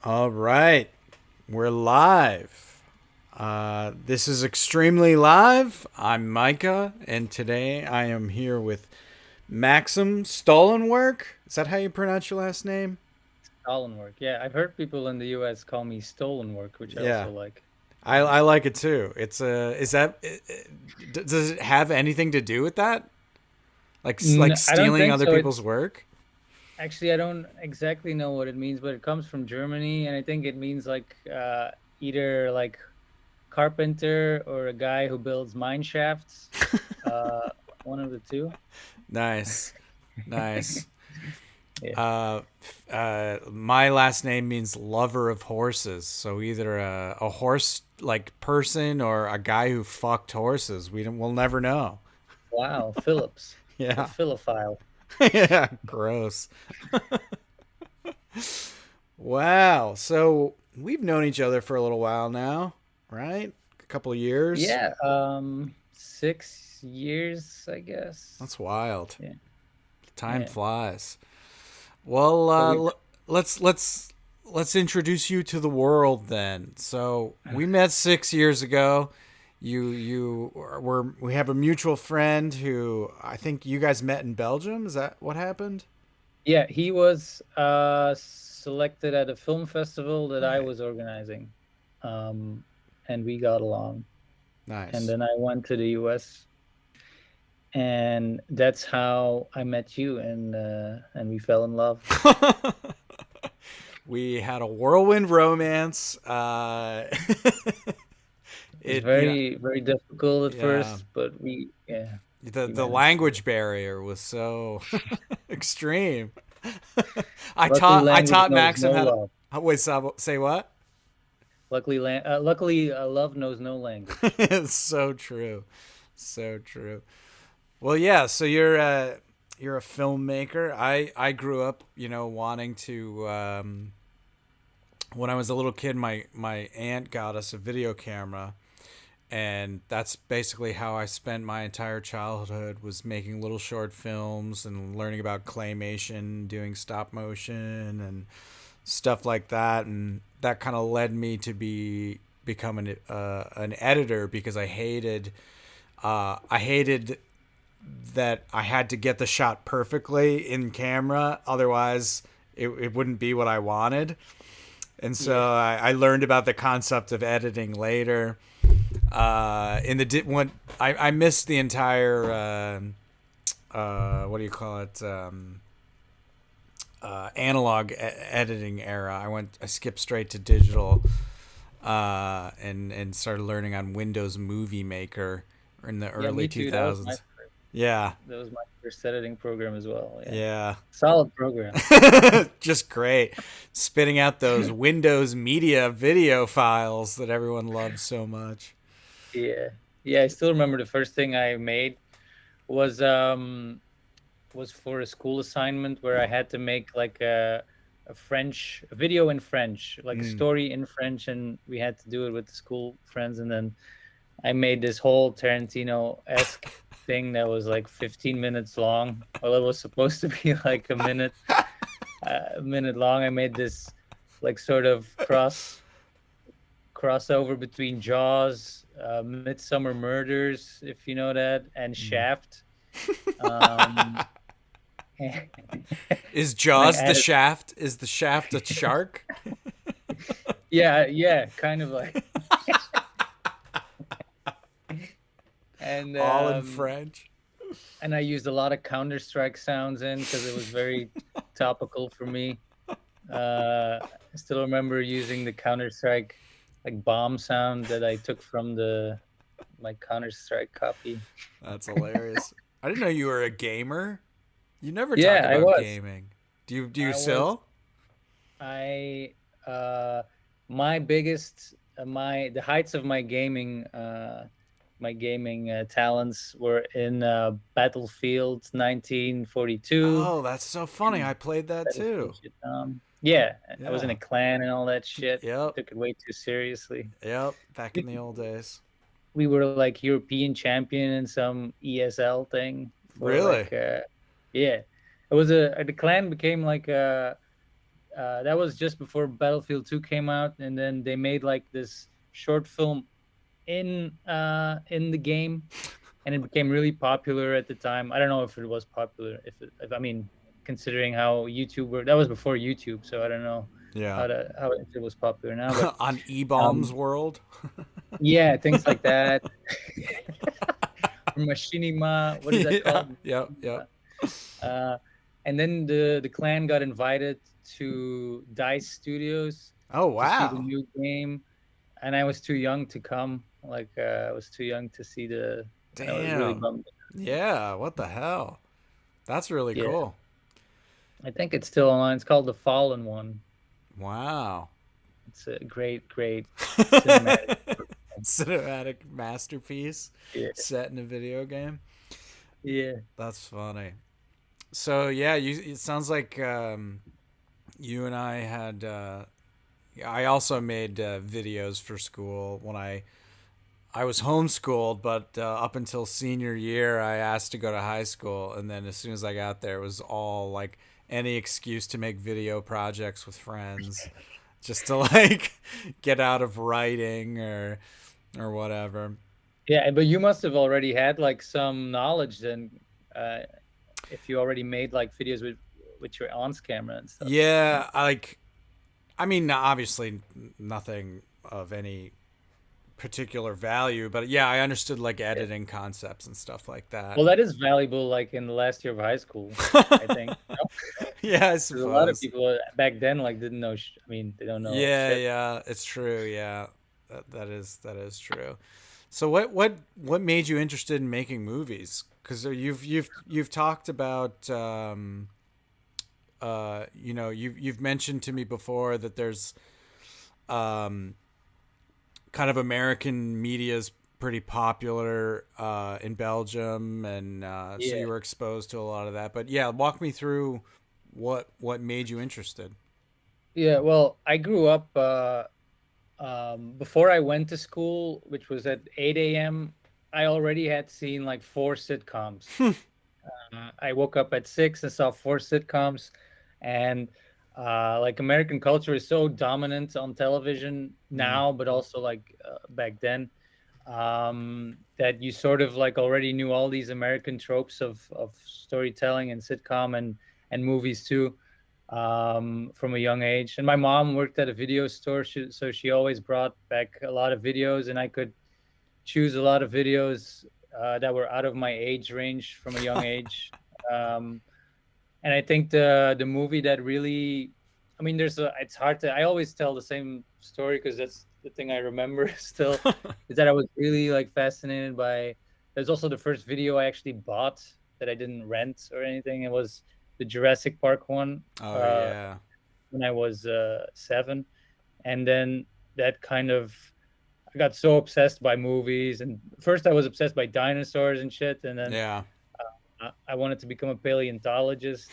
All right, we're live. This is extremely live. I'm Micah, and today I am here with Maxim Stollenwerk. Is that how you pronounce your last name? Stollenwerk. Yeah, I've heard people in the US call me Stolenwork, which I Yeah, also like. I like it too. It's is that does it have anything to do with that? Like I don't stealing think other so. people's work? I don't exactly know what it means, but it comes from Germany, and I think it means like either like carpenter or a guy who builds mine shafts. Uh, one of the two. Nice, nice. Yeah. My last name means lover of horses. So either a horse like person or a guy who fucked horses. We'll never know. Wow, Phillips, the Yeah. philophile. Yeah. Gross. Wow. So we've known each other for a little while now, right? A couple of years. Yeah, 6 years, I guess. That's wild. Yeah, Time yeah. flies. Well, So we. let's introduce you to the world then. So we met 6 years ago. We have a mutual friend who I think you guys met in Belgium. Is that what happened? Yeah, he was selected at a film festival that I Right. was organizing. Um, and we got along. And Nice. then I went to the US, and that's how I met you, and we fell in love. We had a whirlwind romance. It was It you know very, very difficult at yeah, first, but yeah, we the managed to. language barrier was so extreme. Luckily, I language taught knows Maxim no how to love. wait. Say what? Luckily, love knows no language. It's so true, so true. Well, yeah. So you're a filmmaker. I grew up, wanting to. When I was a little kid, my aunt got us a video camera, and that's basically how I spent my entire childhood, was making little short films and learning about claymation, doing stop motion and stuff like that, and that kind of led me to become an editor because I hated that I had to get the shot perfectly in camera, otherwise it wouldn't be what I wanted. And so Yeah, I learned about the concept of editing later. In the one, I missed the entire what do you call it, analog editing era. I skipped straight to digital, and started learning on Windows Movie Maker in the yeah, early me two too. That was my thousands. Yeah, that was my first editing program as well. Yeah, yeah. solid program. Just great. Spitting out those Windows Media video files that everyone loves so much. Yeah. Yeah, I still remember the first thing I made was um was for a school assignment where I had to make like a video in French, like a Mm. story in French, and we had to do it with the school friends. And then I made this whole Tarantino-esque thing that was like 15 minutes long. Well, it was supposed to be like a minute long. I made this like sort of crossover between Jaws, Midsummer Murders, if you know that, and Mm. Shaft. Um, and Is I Jaws the added, shaft? Is the shaft a shark? yeah, yeah, kind of like, and All in um, French. and I used a lot of Counter-Strike sounds in because it was very topical for me. I still remember using the Counter-Strike like bomb sound that I took from the my Counter-Strike copy. That's hilarious. I didn't know you were a gamer. You never talk Yeah, I about was. gaming. Do you I was. still? I My biggest my the heights of my gaming talents were in Battlefield 1942 Oh, that's so funny. and I played that Battlefield too. Vietnam. Yeah, I was in a Yeah. clan and all that shit. Yep. Took it way too seriously. Yep. Back in We, the old days. we were like European champion in some ESL thing for Really? like yeah. It was a the clan became like that was just before Battlefield 2 came out, and then they made like this short film in the game, and it became really popular at the time. I don't know if it was popular, if I mean, considering how YouTube worked, that was before YouTube, so I don't know Yeah. how if it was popular now, but On E-Bomb's um, world. yeah, things like that. Or Machinima, what is that Yeah. called? Yep. Yep. Uh, and then the clan got invited to Dice Studios Oh to see the wow. new game, and I was too young to come. Like I was too young to see and I was really Damn. bummed. Yeah. What the hell? That's really Yeah, cool. I think it's still online. It's called The Fallen One. Wow. It's a great, great cinematic. Cinematic masterpiece Yeah, set in a video game. yeah, That's funny. So yeah, it sounds like you and I had. I also made videos for school when I was homeschooled, but up until senior year, I asked to go to high school, and then as soon as I got there, it was all like any excuse to make video projects with friends, just to like get out of writing or whatever. yeah. But you must have already had like some knowledge then, uh, if you already made like videos with your aunt's camera and stuff. Yeah, I mean, obviously nothing of any particular value, but yeah, I understood like Yeah. editing concepts and stuff like that. Well, that is valuable, like in the last year of high school, I think. Yeah, I Because a lot of suppose. people back then like didn't know. I mean, they don't know Yeah, shit. yeah, it's true. Yeah, that is true. So what made you interested in making movies? Because you've talked about you've mentioned to me before that there's um kind of American media is pretty popular in Belgium, and so Yeah, you were exposed to a lot of that. But yeah, walk me through what made you interested. yeah. Well, I grew up before I went to school, which was at 8 a.m. I already had seen like four sitcoms. I woke up at 6 and saw four sitcoms, and like American culture is so dominant on television Mm, now, but also like back then, that you sort of like already knew all these American tropes of storytelling and sitcom and movies too, from a young age. And my mom worked at a video store, so she always brought back a lot of videos, and I could choose a lot of videos that were out of my age range from a young age. Um, and I think the movie that really, I mean, it's hard to. I always tell the same story because that's the thing I remember still, is that I was really like fascinated by. There's also the first video I actually bought that I didn't rent or anything. It was the Jurassic Park one oh uh, yeah. when I was 7, and then that kind of I got so obsessed by movies. And first I was obsessed by dinosaurs and shit, and then Yeah. I wanted to become a paleontologist.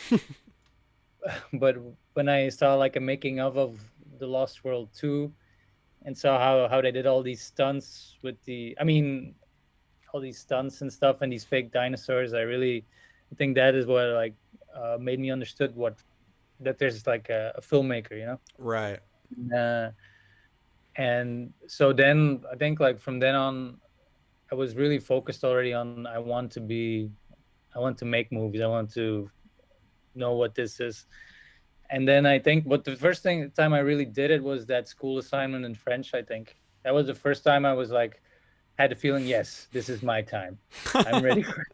But when I saw like a making of the Lost World 2 and saw how they did all these stunts with I mean, all these stunts and stuff and these fake dinosaurs, I think that is what like made me understood what that there's like a filmmaker, you know. Right. Uh, and so then I think like from then on, I was really focused already on I want to make movies. I want to know what this is. And then I think, but the first time I really did it was that school assignment in French. I think that was the first time I was like, had the feeling, yes, this is my time. I'm ready for it.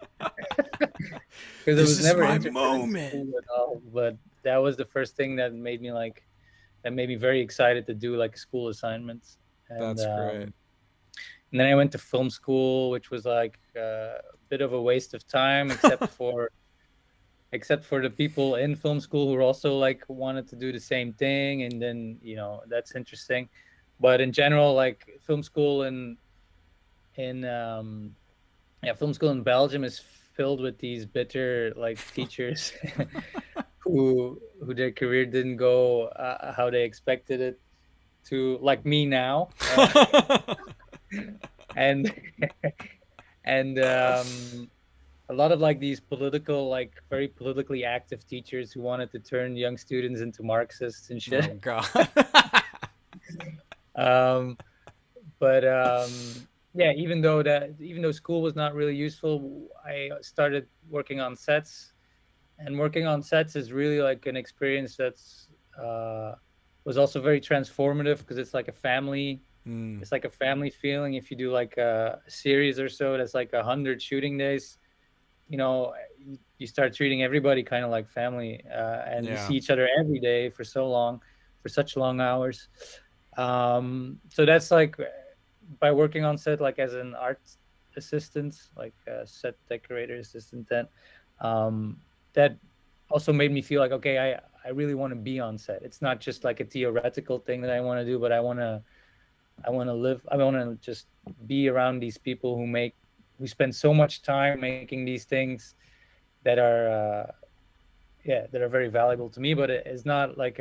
Because I This was is never my interested in moment. school at all. But that was the first thing that made me very excited to do like school assignments. That's great. And then I went to film school, which was like a bit of a waste of time, except for the people in film school who also like wanted to do the same thing. And then that's interesting. But in general, like film school in yeah, film school in Belgium is filled with these bitter like teachers who their career didn't go how they expected it to, like me now. And and a lot of like these political, like very politically active teachers who wanted to turn young students into Marxists and Oh shit. God. um, but yeah, even though school was not really useful, I started working on sets, and working on sets is really like an experience that's was also very transformative because Mm, it's like a family feeling. If you do like a series or so, that's like 100 shooting days. You start treating everybody kind of like family, and you yeah. see each other every day for so long, for such long hours. So that's like by working on set, like as an art assistant, like a set decorator assistant, um, that also made me feel like, okay, I really want to be on set. It's not just like a theoretical thing that I want to do, but I want to live. I want to just be around these people who spend so much time making these things that are, yeah, that are very valuable to me. But it is not like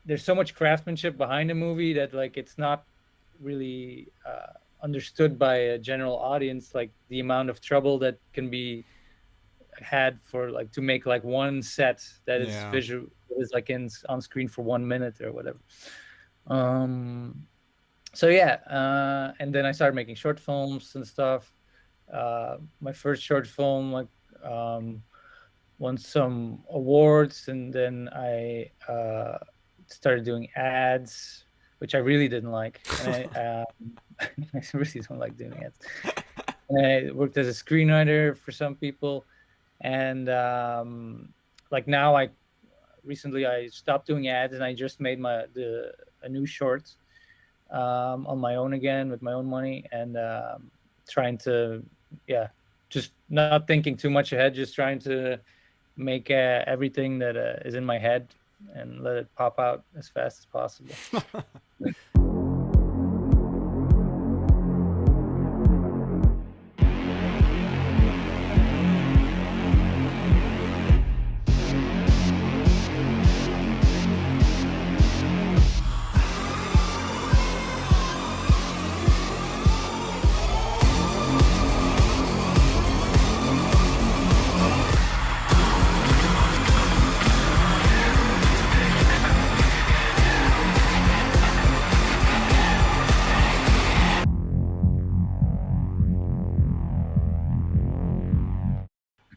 there's so much craftsmanship behind a movie that like it's not really understood by a general audience. Like the amount of trouble that can be had for like to make like one set that is Yeah. visual, that is like in on screen for 1 minute or whatever. Um, so yeah, and then I started making short films and stuff. My first short film like um, won some awards, and then I started doing ads, which I really didn't like, and I really don't like doing ads. And I worked as a screenwriter for some people, and like now I recently I stopped doing ads, and I just made the a new short on my own again with my own money, and trying to, yeah, just not thinking too much ahead, just trying to make everything that is in my head and let it pop out as fast as possible.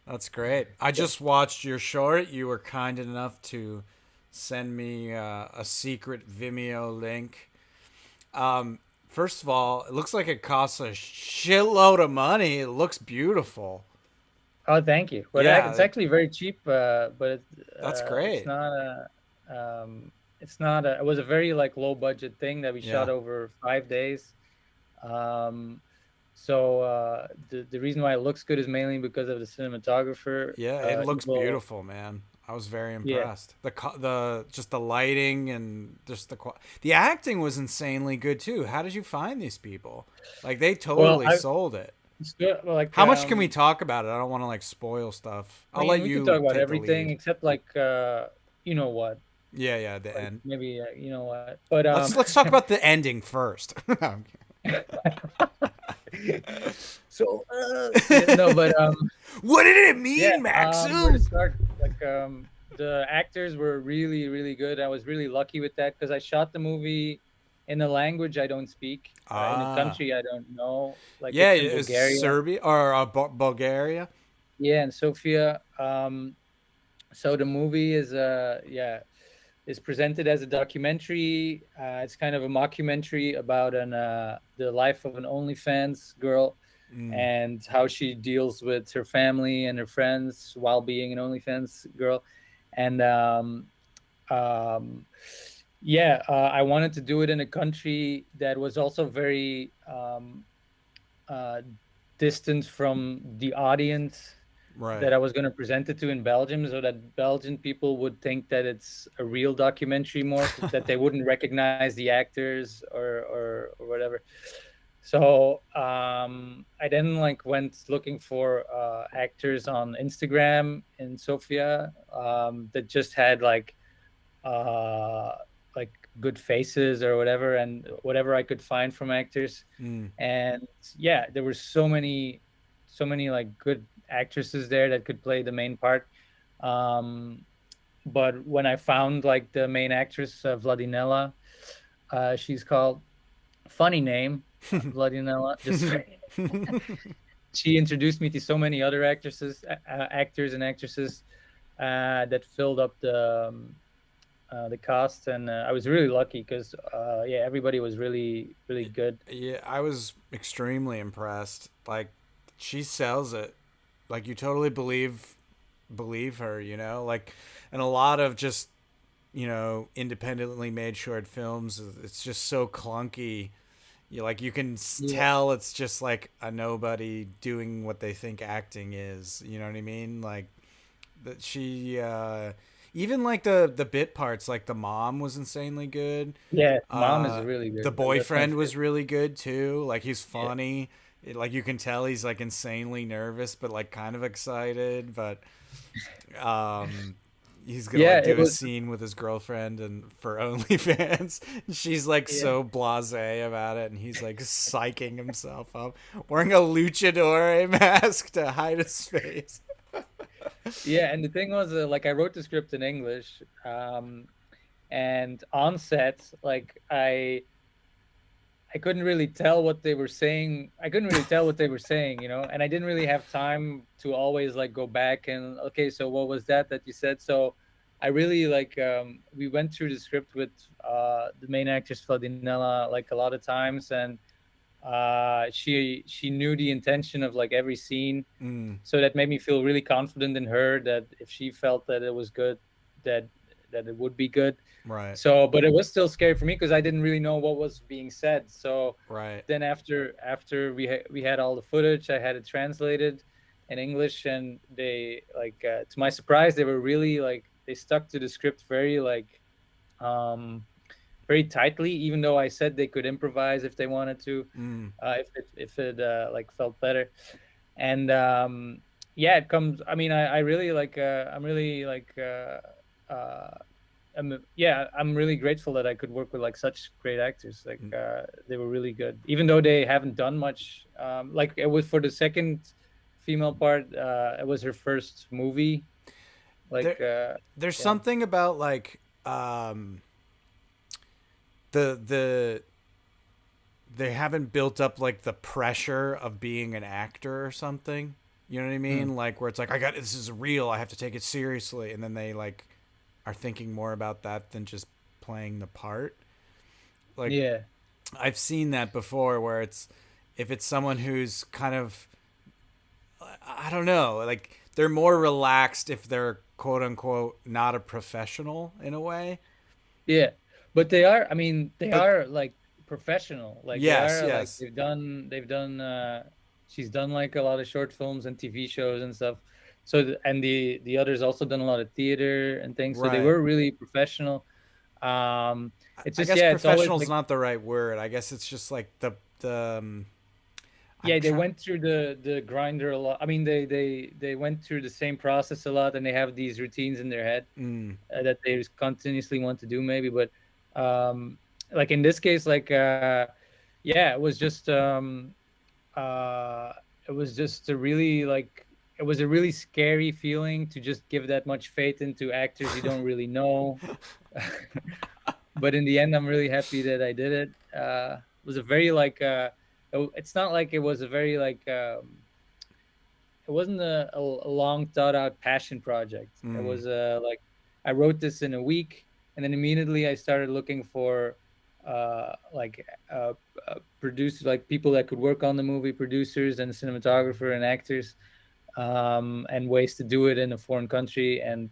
That's great. I just watched your short. You were kind enough to send me a secret Vimeo link. Um, First of all, it looks like it costs a shitload of money. It looks beautiful. Oh, thank you. But it's Yeah, actually very cheap, but that's it's great. not it's not a, it was a very like low budget thing that we Yeah. shot over 5 days. Um, so the reason why it looks good is mainly because of the cinematographer, Yeah, it looks Evil. beautiful, man. I was very Yeah. impressed. The just the lighting and just the acting was insanely good too. How did you find these people? Like they Well, totally I sold it. it's good. Well, like How much can we talk about it? I don't want to like spoil stuff. I I'll mean, let we could talk you about take the everything lead. except like you know what, Yeah, yeah, the like end. maybe you know what, but Let's talk about the ending first. so yeah, no, but What did it yeah, mean, where to Maxim? start? Like the actors were really really good. I was really lucky with that because I shot the movie in a language I don't speak, in a Ah, country I don't know. Like yeah, it's in it's Bulgaria. Serbia or Bulgaria. Yeah, in Sofia. So the movie is yeah, is presented as a documentary. It's kind of a mockumentary about the life of an OnlyFans girl Mm, and how she deals with her family and her friends while being an OnlyFans girl. And um, yeah, I wanted to do it in a country that was also very uh, distant from the audience right. that I was going to present it to in Belgium, so that Belgian people would think that it's a real documentary more, that they wouldn't recognize the actors or whatever. So I then like went looking for actors on Instagram in Sofia that just had uh, like good faces or whatever, and whatever I could find from actors. Mm, And yeah, there were so many like good actresses there that could play the main part. Um, but when I found like the main actress, Vladinella, she's called, funny name, Vladinella. Just she introduced me to so many other actors and actresses that filled up the cast, and I was really lucky because yeah, everybody was really really good. Yeah, I was extremely impressed. Like, she sells it. Like, you totally believe her, you know? Like, and a lot of just, independently made short films, it's just so clunky. You can Yeah, tell it's just like a nobody doing what they think acting is. You know what I mean? Like, that she even like the bit parts, like the mom was insanely good. yeah. Mom is uh really the good. That's my boyfriend was favorite. really good too. Like, he's Yeah, funny. Like, you can tell he's like insanely nervous but like kind of excited. But um he's gonna yeah. like It do a was. scene with his girlfriend and for OnlyFans. She's like Yeah, so blasé about it, and he's like psyching himself up, wearing a luchador mask to hide his face. yeah. And the thing was, like, I wrote the script in English, and on set, like, I couldn't really tell what they were saying. I couldn't really tell what they were saying, and I didn't really have time to always like go back and, okay, so what was that you said? So I really like, we went through the script with the main actress Fladinella like a lot of times, and she knew the intention of like every scene, Mm, so that made me feel really confident in her that if she felt that it was good, that that it would be good. right, So, but it was still scary for me because I didn't really know what was being said. So right. then after we had all the footage, I had it translated in English, and they like, to my surprise, they were really like, they stuck to the script very like, um very tightly, even though I said they could improvise if they wanted to, Mm. if it like felt better. And yeah, it comes, I mean, I really like, I'm really like, uh yeah, I'm really grateful that I could work with like such great actors. Like, they were really good, even though they haven't done much. Like, it was for the second female part, it was her first movie. there Like, there's yeah. something about like the they haven't built up like the pressure of being an actor or something. You know what I Hmm. mean? Like, where it's like, I got this is real, I have to take it seriously, and then they like are thinking more about that than just playing the part. Like, Yeah. I've seen that before where it's, if it's someone who's kind of, I don't know, like, they're more relaxed if they're quote unquote not a professional in a way. Yeah, but they are. I mean, they But are like professional. Like, they yes, are like, yes. they've done. She's done like a lot of short films and TV shows and stuff. So and the others also done a lot of theater and things. So they Right. were really professional. It's I just, guess yeah, it's always professional's like, not the right word. I guess it's just like the I'm yeah, they trying. went through the grinder a lot. I mean, they went through the same process a lot, and they have these routines in their head Mm, that they just continuously want to do, maybe. But um, like in this case, like, yeah, uh, it was just a really like, it was a really scary feeling to just give that much faith into actors you don't really know. But in the end, I'm really happy that I did it. It was a very like, it's not like it was a very like, it wasn't a long thought out passion project. It mm. was like, I wrote this in a week, and then immediately I started looking for like, producers, like people that could work on the movie, producers and cinematographer and actors, and ways to do it in a foreign country. And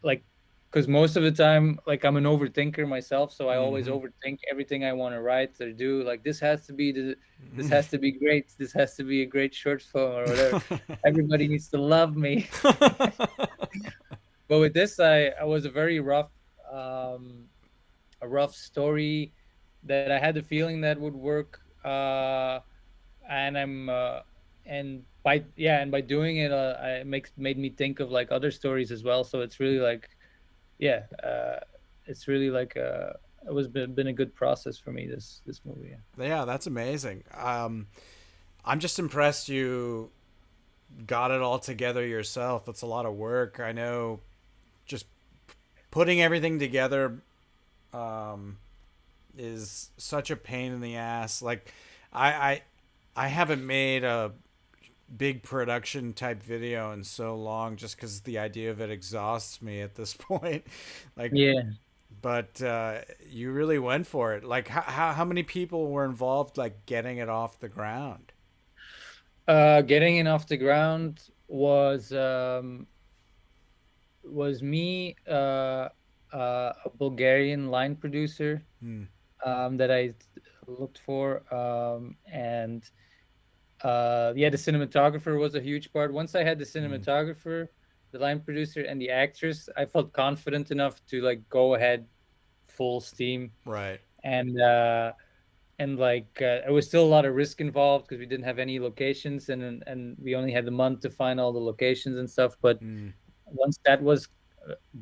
like, because most of the time, like, I'm an overthinker myself, so I always Mm-hmm. overthink everything I want to write or do. Like, this has to be great, this has to be a great short film or whatever, everybody needs to love me. But with this, I was um a rough story that I had the feeling that would work, and by doing it, it made me think of like other stories as well. So it's really like, yeah, it's really like, it was been a good process for me, this movie. Yeah. Yeah, that's amazing. I'm just impressed got it all together yourself. That's a lot of work. I know just putting everything together um, is such a pain in the ass. Like I I, I haven't made a big production type video in so long just because the idea of it exhausts me at this point. Like, Yeah. but you really went for it. Like, how many people were involved, like getting it off the ground? Getting it off the ground was me, a Bulgarian line producer Hmm. that I looked for, and yeah, the cinematographer was a huge part. Once I had the Hmm. cinematographer, the line producer, and the actress, I felt confident enough to like go ahead full steam. Right. And like it was still a lot of risk involved because we didn't have any locations, and we only had the month to find all the locations and stuff. But Hmm. once that was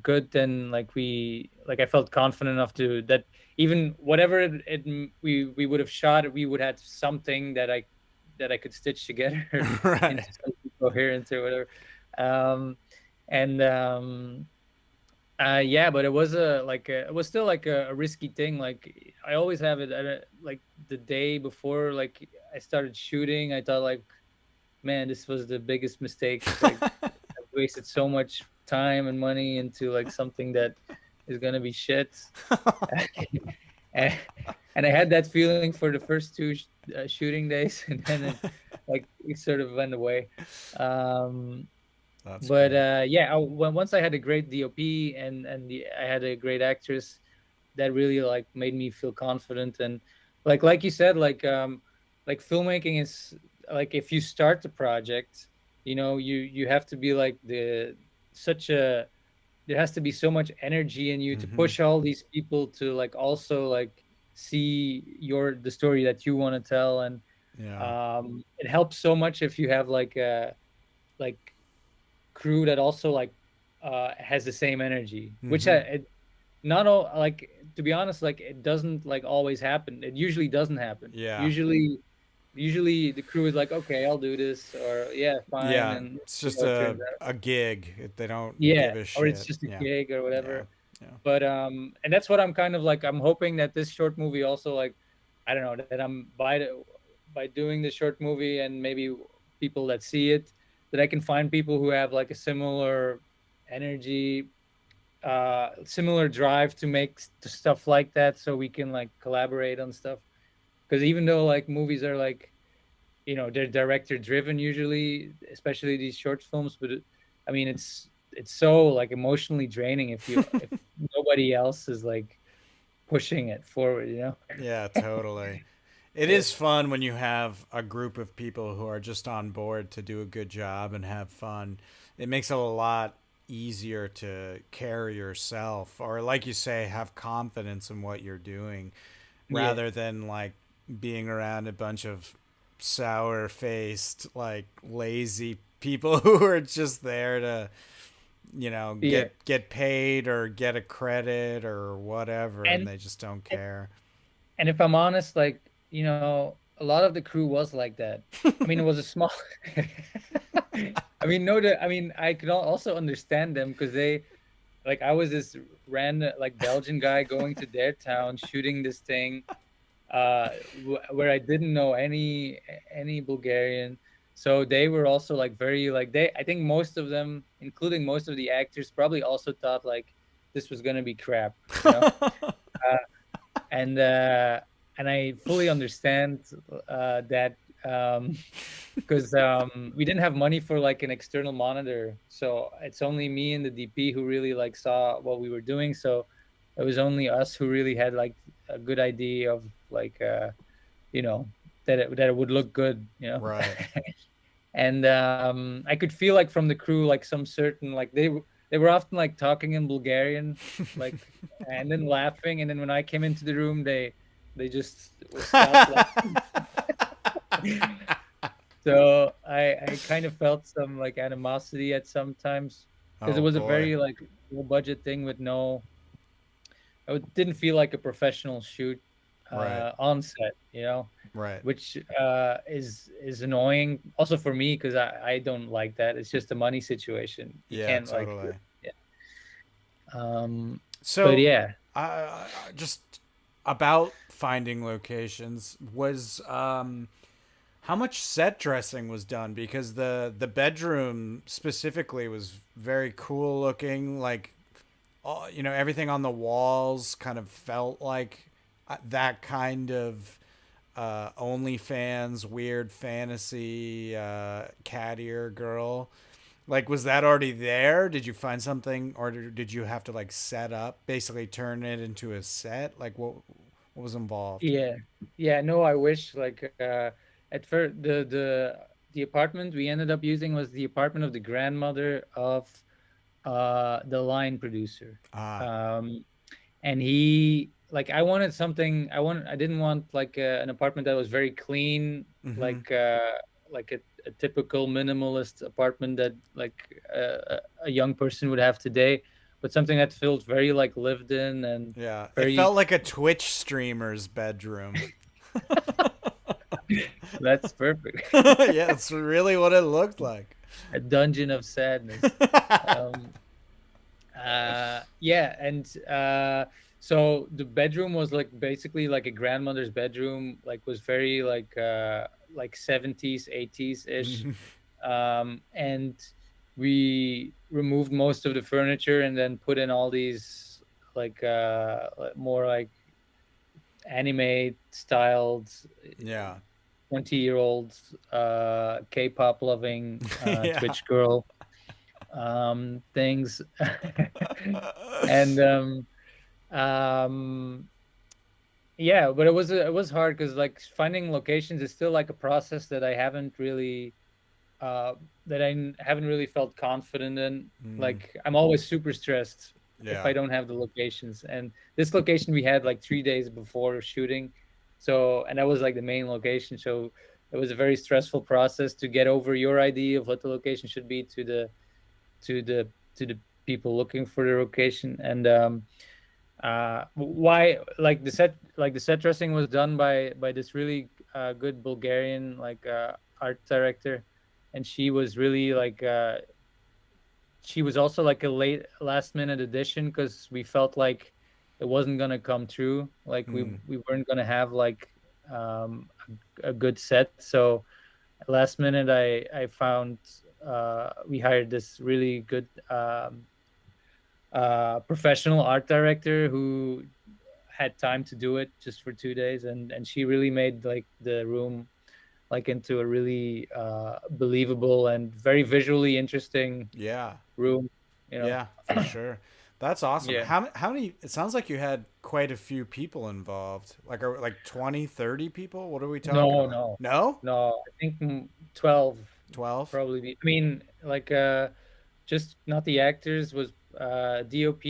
good, then like I felt confident enough to that even whatever we would have shot, we would have something that I could stitch together into Right. something coherent or whatever. Um, and yeah, but it was it was still like a risky thing. Like I always have it at like the day before like I started shooting, I thought like, man, this was the biggest mistake. Like I wasted so much time and money into like something that is gonna be shit. and, and I had that feeling for the first two shooting days, and then it sort of went away. Um, That's but great. yeah, once I had a great DOP I had a great actress, that really like made me feel confident. And like you said, like filmmaking is like if you start the project, you have to be like such a there has to be so much energy in you to Hmm. push all these people to like also like see the story that you want to tell. And Yeah. it helps so much if you have like a like crew that also like has the same energy, which Hmm. not all like, to be honest, like it doesn't like always happen. It usually doesn't happen. Yeah. Usually the crew is like, okay, I'll do this, or yeah, fine, Yeah. and It's see just how it turns out. a gig. They don't Yeah, give a or it's shit. just a Yeah. gig or Yeah. whatever. Yeah. But and that's what I'm kind of like, I'm hoping that this short movie also like, I don't know, that I'm by doing the short movie and maybe people that see it, that I can find people who have like a similar energy, similar drive to make stuff like that, so we can like collaborate on stuff. Because even though like movies are like, they're director driven usually, especially these short films, but I mean it's so like emotionally draining if nobody else is like pushing it forward. Yeah, totally. It Yeah. is fun when you have a group of people who are just on board to do a good job and have fun. It makes it a lot easier to carry yourself, or like you say, have confidence in what you're doing Yeah. rather than like being around a bunch of sour faced, like lazy people who are just there to, Yeah. get paid or get a credit or whatever, and and they just don't care. and if I'm honest, like, a lot of the crew was like that. I mean, it was a small I mean, no, I mean, I could also understand them because like I was this random like Belgian guy going to their town shooting this thing, where I didn't know any Bulgarian. So they were also like very like, I think most of them, including most of the actors, probably also thought like this was gonna be crap, you know. Uh, and I fully understand that, because we didn't have money for like an external monitor, so it's only me and the DP who really like saw what we were doing. So it was only us who really had like a good idea of like, you know that it would look good. Right. And I could feel like from the crew like some certain like they were often like talking in Bulgarian, like, and then laughing, and then when I came into the room, they just stopped laughing. So I kind of felt some like animosity at sometimes, because it Oh was a boy. very like low budget thing with no, it didn't feel like a professional shoot. Right. on set, Right. which is annoying also for me because I don't like that. It's just a money situation. You Yeah, can't like, totally. yeah. Um, but So, yeah, just about finding locations was how much set dressing was done, because the bedroom specifically was very cool looking, like all, everything on the walls kind of felt like that kind of OnlyFans weird fantasy cat ear girl. Like, was that already there? Did you find something, or did you have to like set up, basically turn it into a set? Like, what was involved? yeah, yeah. No, I wish like at first the apartment we ended up using was the apartment of the grandmother of the line producer. Ah, Um, and he like I didn't want like an apartment that was very clean, mm-hmm. like a typical minimalist apartment that like a young person would have today, but something that feels very like lived in and Yeah, it very felt like a Twitch streamer's bedroom. that's perfect. Yeah, that's really what it looked like. A dungeon of sadness. um yeah, and so the bedroom was like basically like a grandmother's bedroom, like was very like 70s 80s ish. And we removed most of the furniture and then put in all these like more like anime styled Yeah. 20-year-old K-pop loving Yeah. Twitch girl things. And um yeah, but it was hard because like finding locations is still like a process that I haven't really uh haven't really felt confident in. Mm, Like I'm always super stressed if yeah. I don't have the locations, and this location we had like 3 days before shooting, so, and that was like the main location, so it was a very stressful process to get over your idea of what the location should be to the people looking for the location. And why like the set dressing was done by this really good Bulgarian like art director, and she was really like she was also like a last minute addition because we felt like it wasn't gonna come true, like Mm, we weren't gonna have like a good set. So last minute I found we hired this really good professional art director who had time to do it just for 2 days, and she really made like the room like into a really believable and very visually interesting yeah. room, you know. Yeah, for sure. That's awesome. Yeah. How many, it sounds like you had quite a few people involved. Like 20, 30 people? What are we talking No, about? no, No? no. I think 12 would 12? probably be. I mean, like just not the actors, was DOP,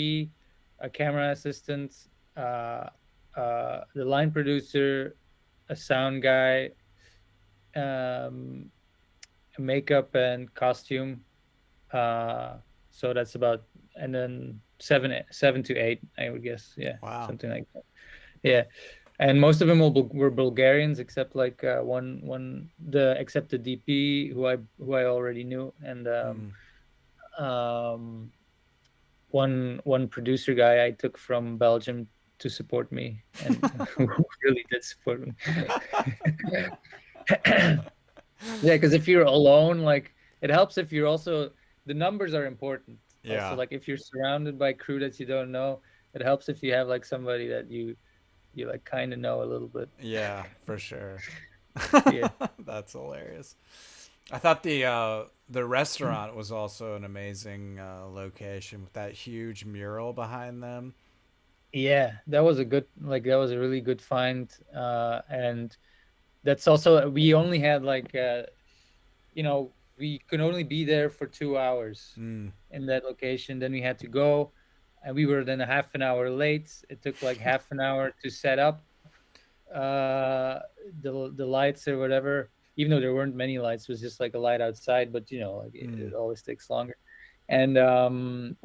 a camera assistant, uh, the line producer, a sound guy, um, makeup and costume. Uh, so that's about, and then 7 to 8, I would guess. Yeah, Wow. something like that. Yeah, and most of them were Bulgarians, except like one the except the DP who I already knew, and Mm. um, one producer guy I took from Belgium to support me, and who really did support me. Yeah, because if you're alone, like it helps if you're also, the numbers are important. Also, Yeah. like if you're surrounded by crew that you don't know, it helps if you have like somebody that you like kind of know a little bit. Yeah, for sure. Yeah. That's hilarious. I thought the restaurant was also an amazing location with that huge mural behind them. Yeah, that was a good, like that was a really good find. And that's also, we only had like we could only be there for 2 hours Mm. in that location. Then we had to go, and we were then a half an hour late. It took like half an hour to set up uh the lights or whatever, even though there weren't many lights. It was just like a light outside, but like it Mm. always takes longer. And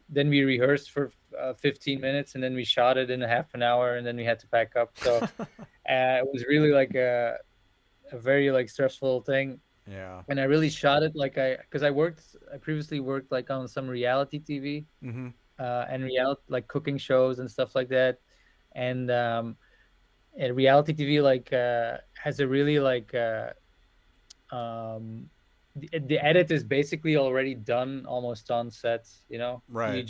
then we rehearsed for 15 minutes, and then we shot it in a half an hour, and then we had to pack up. So it was really like a very like stressful thing. Yeah. And I really shot it like because I previously worked like on some reality TV, Mm-hmm. and reality like cooking shows and stuff like that. And and reality TV like has a really like um the edit is basically already done almost on set, you know. Right.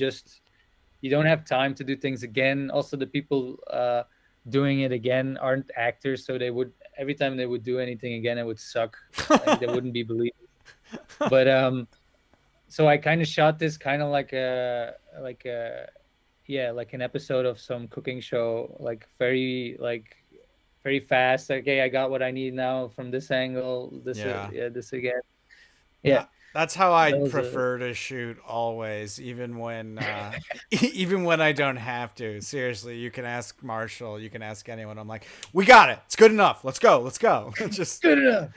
You don't have time to do things again. Also, the people doing it again aren't actors, so they would every time they would do anything again, it would suck. Like they wouldn't be believed. But so I kind of shot this kind of like a yeah, like an episode of some cooking show, like very fast. Okay, I got what I need now from this angle. This Yeah. yeah, this again. Yeah, That's how that I'd was a prefer to shoot always, even when even when I don't have to. Seriously, you can ask Marshall, you can ask anyone. I'm like, we got it. It's good enough. Let's go. Let's go. Just good enough.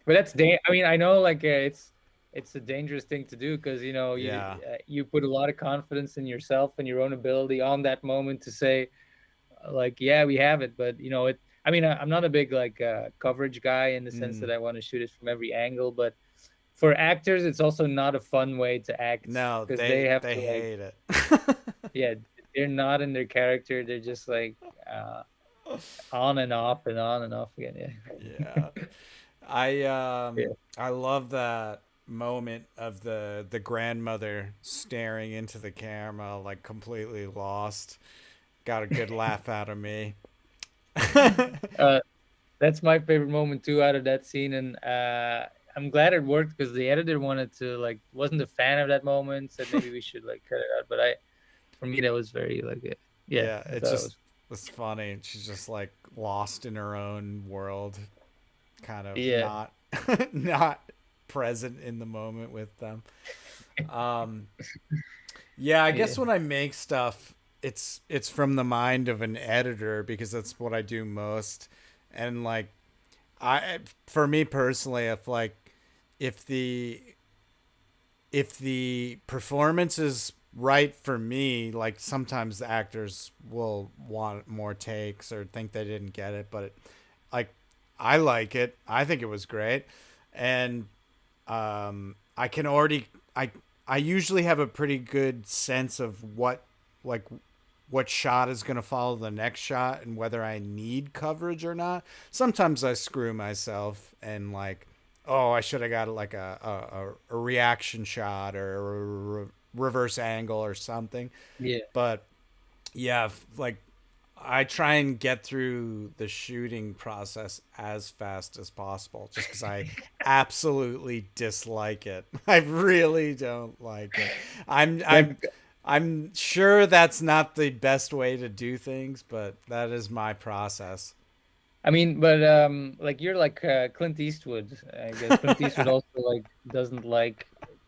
But I mean, I know like it's a dangerous thing to do because yeah. you put a lot of confidence in yourself and your own ability on that moment to say like, yeah, we have it. But it. I mean, I'm not a big like coverage guy in the sense Mm. that I want to shoot it from every angle, but for actors, it's also not a fun way to act No, because they have they to like, hate it. yeah, they're not in their character. They're just like uh, on and off and on and off again. Yeah. Yeah, I love that moment of the grandmother staring into the camera like completely lost. Got a good laugh out of me. yeah. That's my favorite moment too out of that scene, and I'm glad it worked because the editor wanted to like wasn't a fan of that moment, said maybe we should like cut it out. But for me, that was very like yeah, Yeah, I it's thought it just was it's funny. She's just like lost in her own world, kind of yeah, not present in the moment with them. Um, yeah, I yeah, guess when I make stuff, it's from the mind of an editor because that's what I do most. And like I for me personally, if the if the performance is right for me, like sometimes the actors will want more takes or think they didn't get it, but like I like it. I think it was great, and I can already I usually have a pretty good sense of like what shot is going to follow the next shot and whether I need coverage or not. Sometimes I screw myself and like, oh, I should have got like a reaction shot or a reverse angle or something. yeah. But yeah, like I try and get through the shooting process as fast as possible just because I absolutely dislike it. I really don't like it. I'm Like I'm I'm sure that's not the best way to do things, but that is my process. I mean, but like you're like Clint Eastwood, I guess. Clint Eastwood also like doesn't like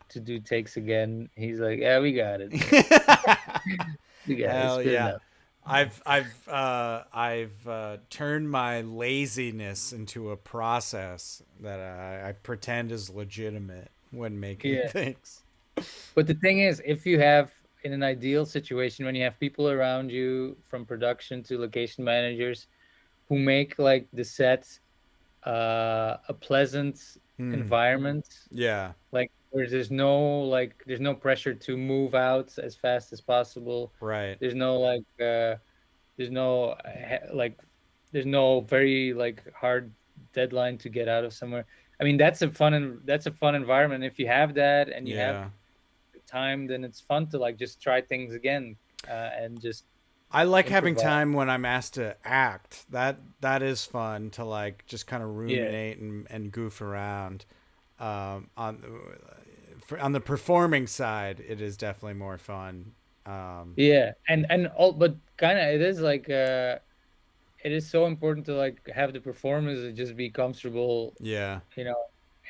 to do takes again. He's like, yeah, we got it, we got it. It's Hell good yeah. enough. I've turned my laziness into a process that I pretend is legitimate when making Yeah. things. But the thing is, if you have in an ideal situation when you have people around you from production to location managers who make like the set a pleasant Hmm. environment, Yeah. like where there's no pressure to move out as fast as possible. Right. There's no like there's no like there's no very like hard deadline to get out of somewhere. I mean, that's a fun environment. If you have that and you have Yeah. time, then it's fun to like just try things again and just I like having improvise. time when I'm asked to act. That is fun to like just kind of Yeah, ruminate and goof around. On on the performing side, it is definitely more fun. Um, yeah, and all, but kind of it is like it is so important to like have the performers to just be comfortable, yeah. you know,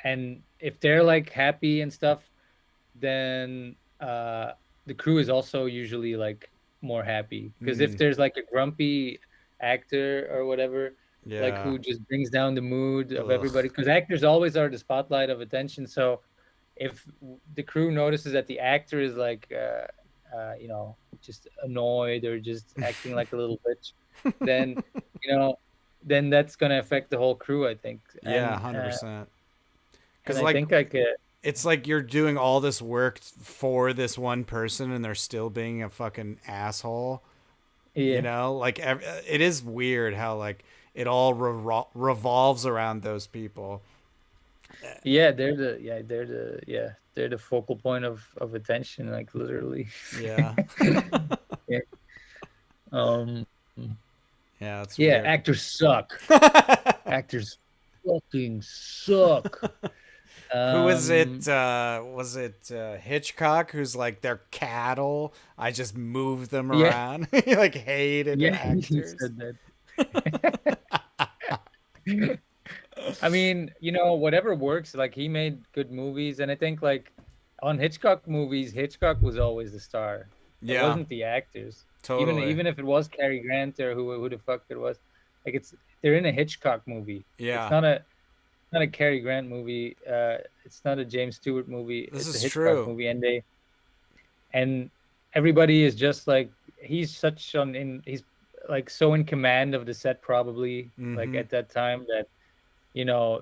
and if they're like happy and stuff, then the crew is also usually like more happy because if Mm, there's like a grumpy actor or whatever, like yeah. who just brings down the mood of Ugh. everybody, because actors always are the spotlight of attention. So if the crew notices that the actor is like just annoyed or just acting like a little bitch, then you know then that's gonna affect the whole crew, I think. Yeah, And 100%. and Because I like think like it's like you're doing all this work for this one person, and they're still being a fucking asshole. You yeah. know, like it is weird how like it all revolves around those people. They're the focal point of attention, like literally. Yeah, Yeah. Um. yeah, it's Yeah. weird. Actors suck. Actors fucking suck. Who is Um. it? Was it Hitchcock? Who's like their cattle? I just move them Yeah. around. He like hated Yeah. He actors. said that. I mean, whatever works. Like he made good movies, and I think like on Hitchcock movies, Hitchcock was always the star. It Yeah, wasn't the actors. Even totally. even if it was Cary Grant or who the fuck it was, like they're in a Hitchcock movie. It's Yeah, not a Cary Grant movie. It's not a James Stewart movie. this It's a is Hitchcock true. movie, and everybody is just like he's like so in command of the set probably like Mm-hmm. at that time that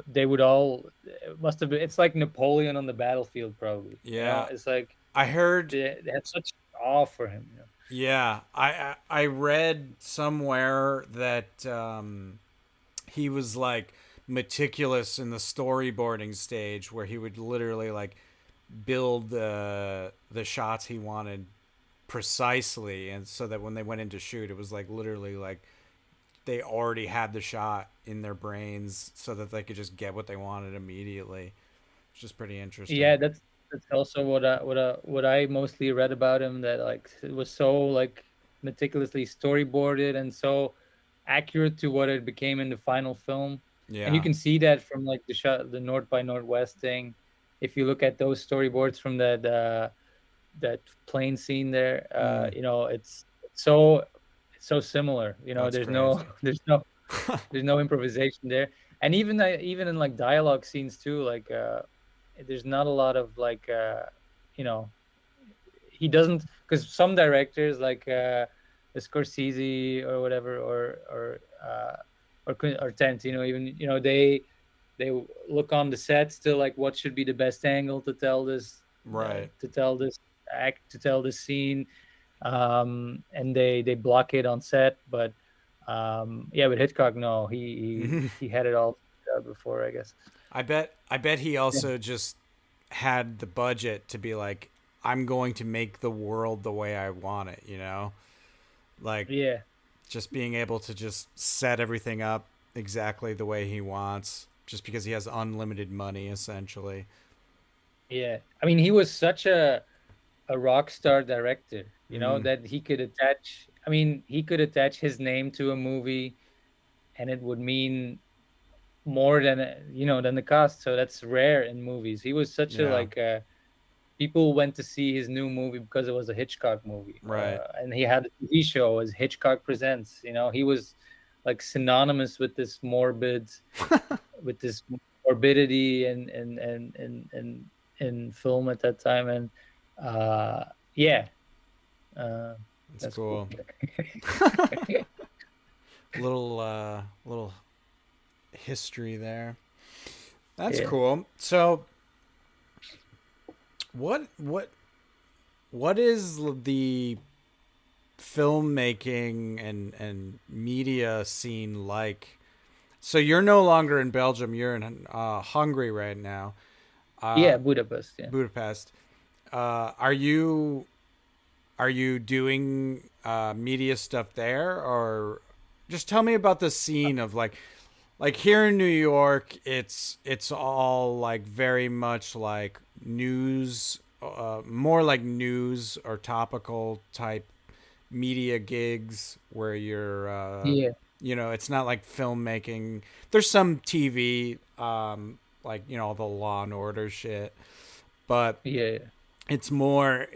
they would all it must have been it's like Napoleon on the battlefield probably. Yeah, It's like I heard. they had such awe for him. Yeah, I read somewhere that he was like meticulous in the storyboarding stage, where he would literally like build the shots he wanted precisely, and so that when they went into shoot, it was like literally like they already had the shot in their brains, so that they could just get what they wanted immediately. It's just pretty interesting. Yeah, that's also what I mostly read about him, that like it was so like meticulously storyboarded and so accurate to what it became in the final film. And you Yeah. can see that from like the North by Northwest thing. If you look at those storyboards from that plane scene there, Mm, so it's so similar. that's There's no crazy. there's no improvisation there. And even in like dialogue scenes too, like there's not a lot of like you know he doesn't, because some directors like Scorsese or whatever, or Tarantino even, they look on the sets to like what should be the best angle to tell this Right. to tell this act to tell this scene, and they block it on set. But yeah, with Hitchcock, no, he had it all figured out before, I guess. I bet he Yeah. also just had the budget to be like, I'm going to make the world the way I want it, you know? Like Yeah. just being able to just set everything up exactly the way he wants, just because he has unlimited money essentially. Yeah. I mean, he was such a rock star director, Mm, that he could attach his name to a movie, and it would mean more than the cost. So that's rare in movies. He was such a yeah. like people went to see his new movie because it was a Hitchcock movie, Right. and he had a TV show as Hitchcock Presents. He was like synonymous with this morbidity and film at that time. And yeah, uh, That's that's cool. cool. Little history there. That's Yeah. cool. So what what is the filmmaking and media scene like? So you're no longer in Belgium. You're in Hungary right now, uh, Yeah, Budapest. Yeah. Budapest. Are you doing media stuff there, or just tell me about the scene of like here in New York? It's all like very much like news, more like news or topical type media gigs where you're Yeah. it's not like filmmaking. There's some TV, like the Law and Order shit, but Yeah. it's more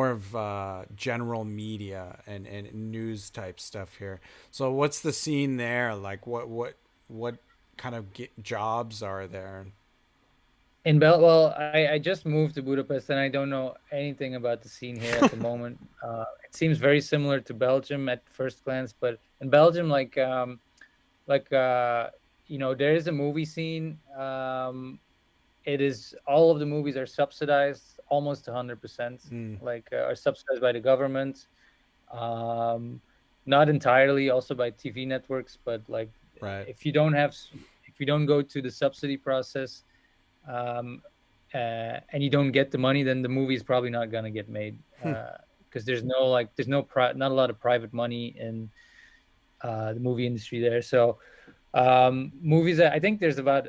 of general media and news type stuff here. So what's the scene there like? What kind of jobs are there? Well, I just moved to Budapest and I don't know anything about the scene here at the moment. It seems very similar to Belgium at first glance, but in Belgium, like there is a movie scene. It is all of the movies are subsidized almost 100%, Mm, like are subsidized by the government. Um, Not entirely, also by TV networks, but like right. if you don't have, if you don't go to the subsidy process, um, and you don't get the money, then the movie is probably not gonna get made because there's no not a lot of private money in the movie industry there. So movies, I think there's about